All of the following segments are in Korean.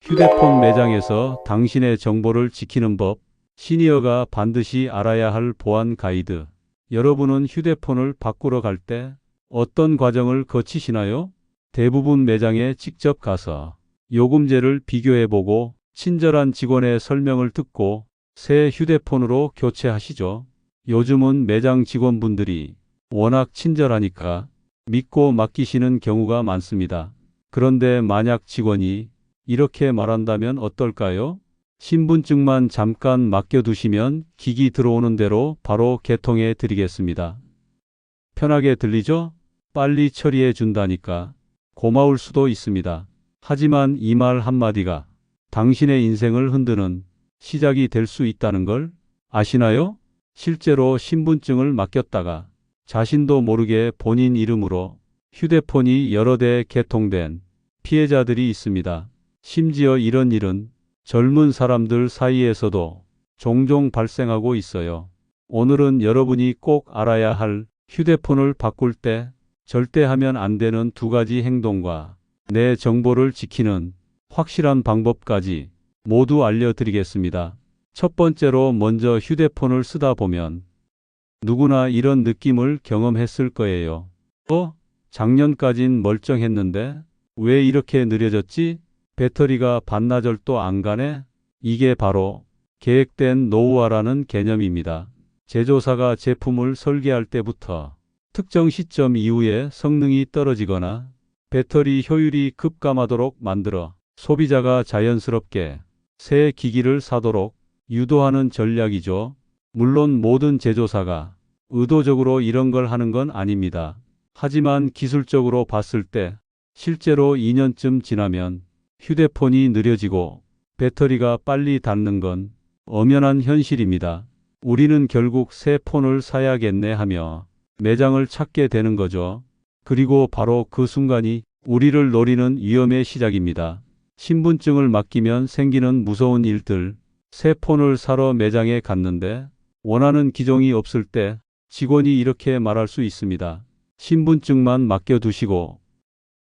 휴대폰 매장에서 당신의 정보를 지키는 법, 시니어가 반드시 알아야 할 보안 가이드. 여러분은 휴대폰을 바꾸러 갈 때 어떤 과정을 거치시나요? 대부분 매장에 직접 가서 요금제를 비교해보고 친절한 직원의 설명을 듣고 새 휴대폰으로 교체하시죠. 요즘은 매장 직원분들이 워낙 친절하니까 믿고 맡기시는 경우가 많습니다. 그런데 만약 직원이 이렇게 말한다면 어떨까요? 신분증만 잠깐 맡겨두시면 기기 들어오는 대로 바로 개통해 드리겠습니다. 편하게 들리죠? 빨리 처리해 준다니까 고마울 수도 있습니다. 하지만 이 말 한마디가 당신의 인생을 흔드는 시작이 될 수 있다는 걸 아시나요? 실제로 신분증을 맡겼다가 자신도 모르게 본인 이름으로 휴대폰이 여러 대 개통된 피해자들이 있습니다. 심지어 이런 일은 젊은 사람들 사이에서도 종종 발생하고 있어요. 오늘은 여러분이 꼭 알아야 할 휴대폰을 바꿀 때 절대 하면 안 되는 두 가지 행동과 내 정보를 지키는 확실한 방법까지 모두 알려드리겠습니다. 첫 번째로 먼저 휴대폰을 쓰다 보면 누구나 이런 느낌을 경험했을 거예요. 작년까진 멀쩡했는데 왜 이렇게 느려졌지? 배터리가 반나절도 안 가네? 이게 바로 계획된 노후화라는 개념입니다. 제조사가 제품을 설계할 때부터 특정 시점 이후에 성능이 떨어지거나 배터리 효율이 급감하도록 만들어 소비자가 자연스럽게 새 기기를 사도록 유도하는 전략이죠. 물론 모든 제조사가 의도적으로 이런 걸 하는 건 아닙니다. 하지만 기술적으로 봤을 때 실제로 2년쯤 지나면 휴대폰이 느려지고 배터리가 빨리 닳는 건 엄연한 현실입니다. 우리는 결국 새 폰을 사야겠네 하며 매장을 찾게 되는 거죠. 그리고 바로 그 순간이 우리를 노리는 위험의 시작입니다. 신분증을 맡기면 생기는 무서운 일들. 새 폰을 사러 매장에 갔는데 원하는 기종이 없을 때 직원이 이렇게 말할 수 있습니다. 신분증만 맡겨두시고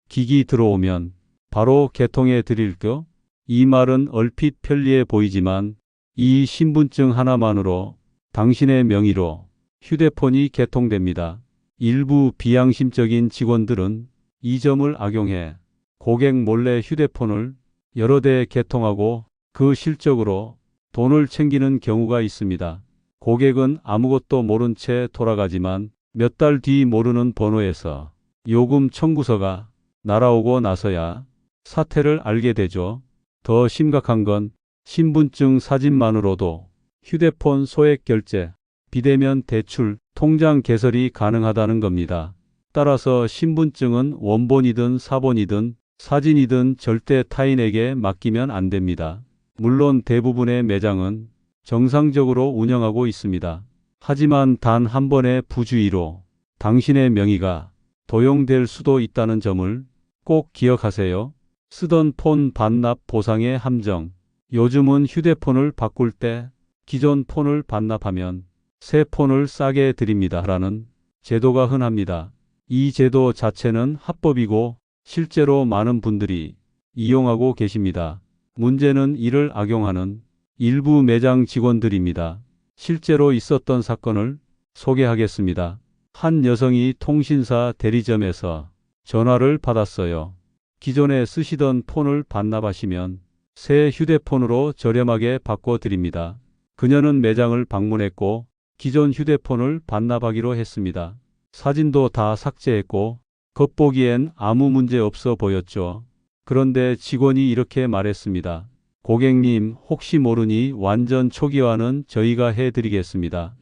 기기 들어오면 바로 개통해 드릴게요. 이 말은 얼핏 편리해 보이지만 이 신분증 하나만으로 당신의 명의로 휴대폰이 개통됩니다. 일부 비양심적인 직원들은 이 점을 악용해 고객 몰래 휴대폰을 여러 대 개통하고 그 실적으로 돈을 챙기는 경우가 있습니다. 고객은 아무것도 모른 채 돌아가지만 몇 달 뒤 모르는 번호에서 요금 청구서가 날아오고 나서야 사태를 알게 되죠. 더 심각한 건 신분증 사진만으로도 휴대폰 소액 결제, 비대면 대출, 통장 개설이 가능하다는 겁니다. 따라서 신분증은 원본이든 사본이든 사진이든 절대 타인에게 맡기면 안 됩니다. 물론 대부분의 매장은 정상적으로 운영하고 있습니다. 하지만 단 한 번의 부주의로 당신의 명의가 도용될 수도 있다는 점을 꼭 기억하세요. 쓰던 폰 반납 보상의 함정. 요즘은 휴대폰을 바꿀 때 기존 폰을 반납하면 새 폰을 싸게 드립니다 라는 제도가 흔합니다. 이 제도 자체는 합법이고 실제로 많은 분들이 이용하고 계십니다. 문제는 이를 악용하는 일부 매장 직원들입니다. 실제로 있었던 사건을 소개하겠습니다. 한 여성이 통신사 대리점에서 전화를 받았어요. 기존에 쓰시던 폰을 반납하시면 새 휴대폰으로 저렴하게 바꿔드립니다. 그녀는 매장을 방문했고 기존 휴대폰을 반납하기로 했습니다. 사진도 다 삭제했고 겉보기엔 아무 문제 없어 보였죠. 그런데 직원이 이렇게 말했습니다. 고객님, 혹시 모르니 완전 초기화는 저희가 해드리겠습니다.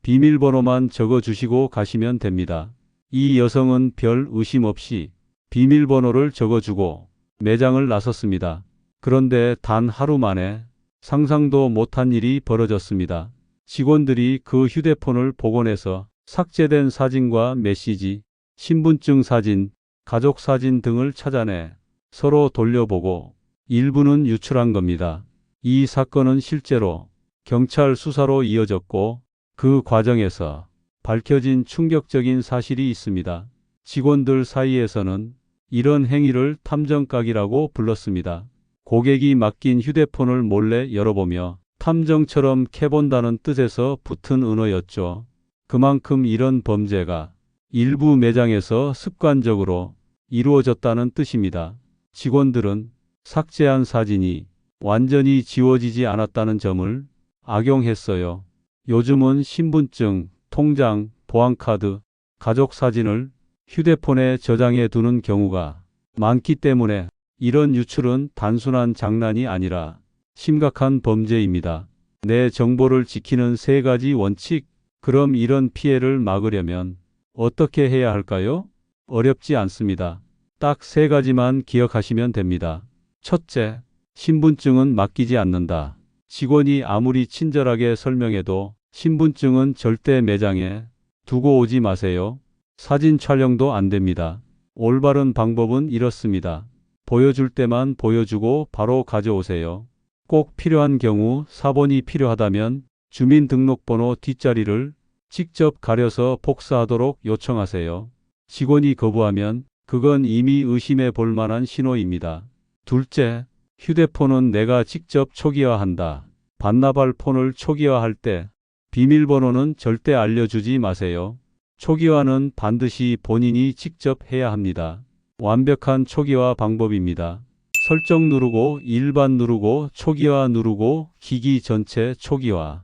비밀번호만 적어주시고 가시면 됩니다. 이 여성은 별 의심 없이 비밀번호를 적어주고 매장을 나섰습니다. 그런데 단 하루 만에 상상도 못한 일이 벌어졌습니다. 직원들이 그 휴대폰을 복원해서 삭제된 사진과 메시지, 신분증 사진, 가족 사진 등을 찾아내 서로 돌려보고 일부는 유출한 겁니다. 이 사건은 실제로 경찰 수사로 이어졌고 그 과정에서 밝혀진 충격적인 사실이 있습니다. 직원들 사이에서는 이런 행위를 탐정각이라고 불렀습니다. 고객이 맡긴 휴대폰을 몰래 열어보며 탐정처럼 캐본다는 뜻에서 붙은 은어였죠. 그만큼 이런 범죄가 일부 매장에서 습관적으로 이루어졌다는 뜻입니다. 직원들은 삭제한 사진이 완전히 지워지지 않았다는 점을 악용했어요. 요즘은 신분증, 통장, 보안카드, 가족 사진을 휴대폰에 저장해 두는 경우가 많기 때문에 이런 유출은 단순한 장난이 아니라 심각한 범죄입니다. 내 정보를 지키는 3가지 원칙. 그럼 이런 피해를 막으려면 어떻게 해야 할까요? 어렵지 않습니다. 딱 3가지만 기억하시면 됩니다. 첫째, 신분증은 맡기지 않는다. 직원이 아무리 친절하게 설명해도 신분증은 절대 매장에 두고 오지 마세요. 사진 촬영도 안 됩니다. 올바른 방법은 이렇습니다. 보여줄 때만 보여주고 바로 가져오세요. 꼭 필요한 경우 사본이 필요하다면 주민등록번호 뒷자리를 직접 가려서 복사하도록 요청하세요. 직원이 거부하면 그건 이미 의심해 볼 만한 신호입니다. 둘째, 휴대폰은 내가 직접 초기화한다. 반나발 폰을 초기화할 때 비밀번호는 절대 알려주지 마세요. 초기화는 반드시 본인이 직접 해야 합니다. 완벽한 초기화 방법입니다. 설정 누르고 일반 누르고 초기화 누르고 기기 전체 초기화.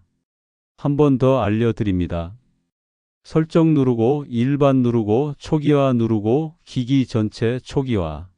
한 번 더 알려드립니다. 설정 누르고 일반 누르고 초기화 누르고 기기 전체 초기화.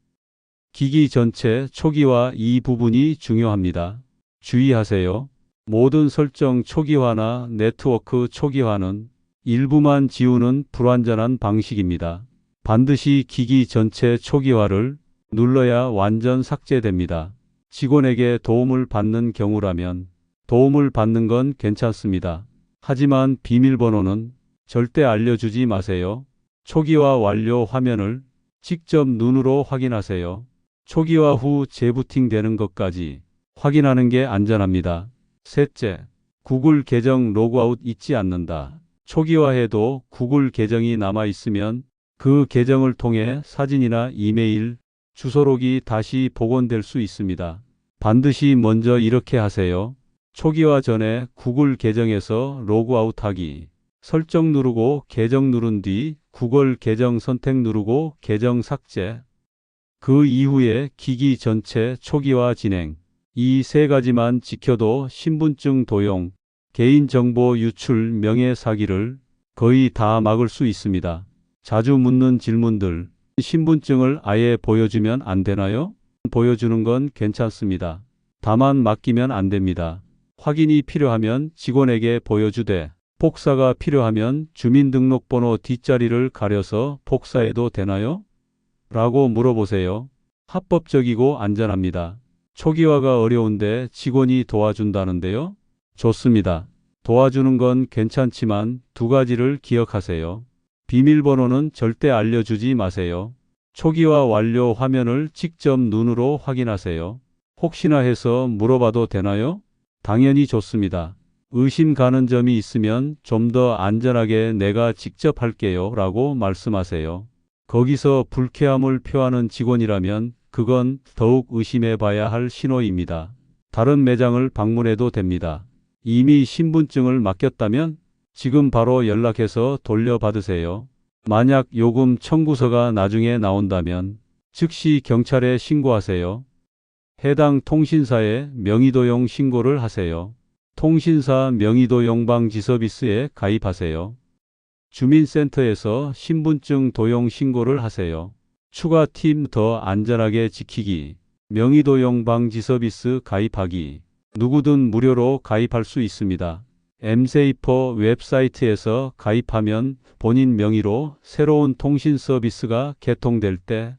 기기 전체 초기화 이 부분이 중요합니다. 주의하세요. 모든 설정 초기화나 네트워크 초기화는 일부만 지우는 불완전한 방식입니다. 반드시 기기 전체 초기화를 눌러야 완전 삭제됩니다. 직원에게 도움을 받는 경우라면 도움을 받는 건 괜찮습니다. 하지만 비밀번호는 절대 알려주지 마세요. 초기화 완료 화면을 직접 눈으로 확인하세요. 초기화 후 재부팅 되는 것까지 확인하는 게 안전합니다. 셋째, 구글 계정 로그아웃 잊지 않는다. 초기화해도 구글 계정이 남아 있으면 그 계정을 통해 사진이나 이메일, 주소록이 다시 복원될 수 있습니다. 반드시 먼저 이렇게 하세요. 초기화 전에 구글 계정에서 로그아웃하기. 설정 누르고 계정 누른 뒤 구글 계정 선택 누르고 계정 삭제. 그 이후에 기기 전체 초기화 진행. 이 3가지만 지켜도 신분증 도용, 개인정보 유출, 명예사기를 거의 다 막을 수 있습니다. 자주 묻는 질문들. 신분증을 아예 보여주면 안 되나요? 보여주는 건 괜찮습니다. 다만 맡기면 안 됩니다. 확인이 필요하면 직원에게 보여주되 복사가 필요하면 주민등록번호 뒷자리를 가려서 복사해도 되나요? 라고 물어보세요. 합법적이고 안전합니다. 초기화가 어려운데 직원이 도와준다는데요? 좋습니다. 도와주는 건 괜찮지만 2가지를 기억하세요. 비밀번호는 절대 알려주지 마세요. 초기화 완료 화면을 직접 눈으로 확인하세요. 혹시나 해서 물어봐도 되나요? 당연히 좋습니다. 의심 가는 점이 있으면 좀 더 안전하게 내가 직접 할게요 라고 말씀하세요. 거기서 불쾌함을 표하는 직원이라면 그건 더욱 의심해 봐야 할 신호입니다. 다른 매장을 방문해도 됩니다. 이미 신분증을 맡겼다면 지금 바로 연락해서 돌려받으세요. 만약 요금 청구서가 나중에 나온다면 즉시 경찰에 신고하세요. 해당 통신사에 명의도용 신고를 하세요. 통신사 명의도용 방지 서비스에 가입하세요. 주민센터에서 신분증 도용 신고를 하세요. 추가 팁 더 안전하게 지키기. 명의도용 방지 서비스 가입하기. 누구든 무료로 가입할 수 있습니다. 엠세이퍼 웹사이트에서 가입하면 본인 명의로 새로운 통신 서비스가 개통될 때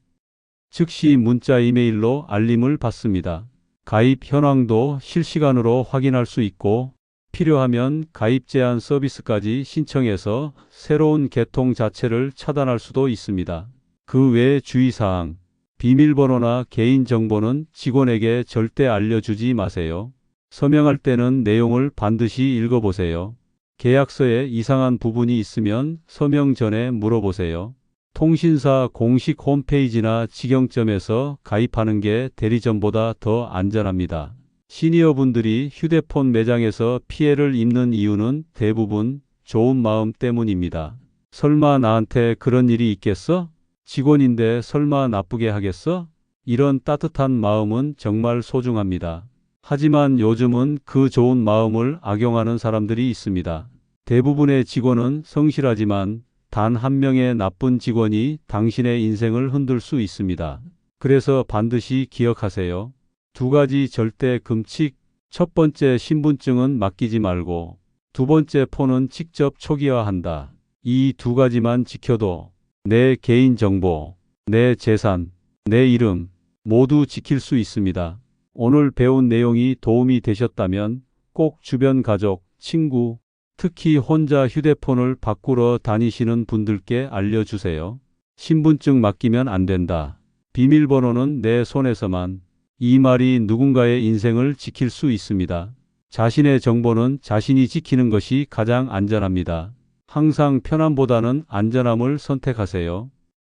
즉시 문자 이메일로 알림을 받습니다. 가입 현황도 실시간으로 확인할 수 있고 필요하면 가입 제한 서비스까지 신청해서 새로운 개통 자체를 차단할 수도 있습니다. 그 외 주의사항, 비밀번호나 개인정보는 직원에게 절대 알려주지 마세요. 서명할 때는 내용을 반드시 읽어보세요. 계약서에 이상한 부분이 있으면 서명 전에 물어보세요. 통신사 공식 홈페이지나 직영점에서 가입하는 게 대리점보다 더 안전합니다. 시니어분들이 휴대폰 매장에서 피해를 입는 이유는 대부분 좋은 마음 때문입니다. 설마 나한테 그런 일이 있겠어? 직원인데 설마 나쁘게 하겠어? 이런 따뜻한 마음은 정말 소중합니다. 하지만 요즘은 그 좋은 마음을 악용하는 사람들이 있습니다. 대부분의 직원은 성실하지만 단 한 명의 나쁜 직원이 당신의 인생을 흔들 수 있습니다. 그래서 반드시 기억하세요. 두 가지 절대 금칙. 첫 번째, 신분증은 맡기지 말고 두 번째, 폰은 직접 초기화한다. 이 두 가지만 지켜도 내 개인정보, 내 재산, 내 이름 모두 지킬 수 있습니다. 오늘 배운 내용이 도움이 되셨다면 꼭 주변 가족, 친구, 특히 혼자 휴대폰을 바꾸러 다니시는 분들께 알려주세요. 신분증 맡기면 안 된다. 비밀번호는 내 손에서만. 이 말이 누군가의 인생을 지킬 수 있습니다. 자신의 정보는 자신이 지키는 것이 가장 안전합니다. 항상 편함보다는 안전함을 선택하세요.